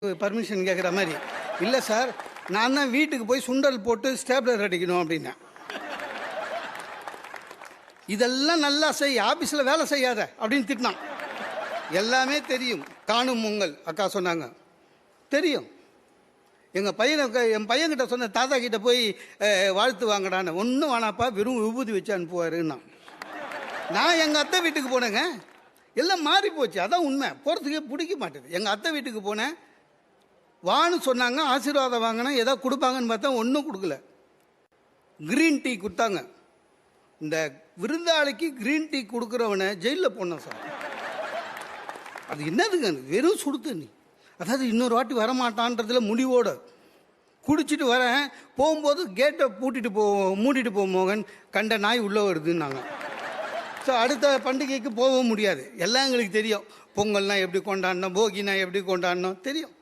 Permission கேட்குற மாதிரி. இல்லை சார், நான் தான் வீட்டுக்கு போய் சுண்டல் போட்டு ஸ்டேப்லர் அடிக்கணும் அப்படின்னேன். இதெல்லாம் நல்லா செய், ஆஃபீஸில் வேலை செய்யாத அப்படின்னு திட்டினான். எல்லாமே தெரியும். காணும் பொங்கல் அக்கா சொன்னாங்க, தெரியும். என் பையன்கிட்ட சொன்ன, தாத்தா கிட்ட போய் வாழ்த்து வாங்கடான்னு. ஒன்றும் வேணாப்பா, வெறும் விபூதி வச்சு அனுப்புவாருன்னா. நான் எங்கள் அத்தை வீட்டுக்கு போனேங்க, எல்லாம் மாறி போச்சு. அதான் உண்மை. போகிறதுக்கே பிடிக்க மாட்டேது. எங்கள் அத்தை வீட்டுக்கு போனேன், வான்னு சொன்னாங்க, ஆசீர்வாதம் வாங்கினேன், ஏதோ கொடுப்பாங்கன்னு பார்த்தா ஒன்றும் கொடுக்கல. க்ரீன் டீ கொடுத்தாங்க. இந்த விருந்தாளிக்கு க்ரீன் டீ கொடுக்குறவனை ஜெயிலில் போனோம் சார். அது என்னதுங்க, வெறும் சுடு தண்ணி. அதாவது இன்னொரு வாட்டி வரமாட்டான்றதுல முடிவோடு குடிச்சிட்டு வரேன். போகும்போது கேட்டை மூடிட்டு போ மோகன், கண்ட நாய் உள்ளே வருதுன்னாங்க. ஸோ அடுத்த பண்டிகைக்கு போகவும் முடியாது. எல்லாம் எங்களுக்கு தெரியும். பொங்கல்னால் எப்படி கொண்டாடணும், போகினா எப்படி கொண்டாடணும் தெரியும்.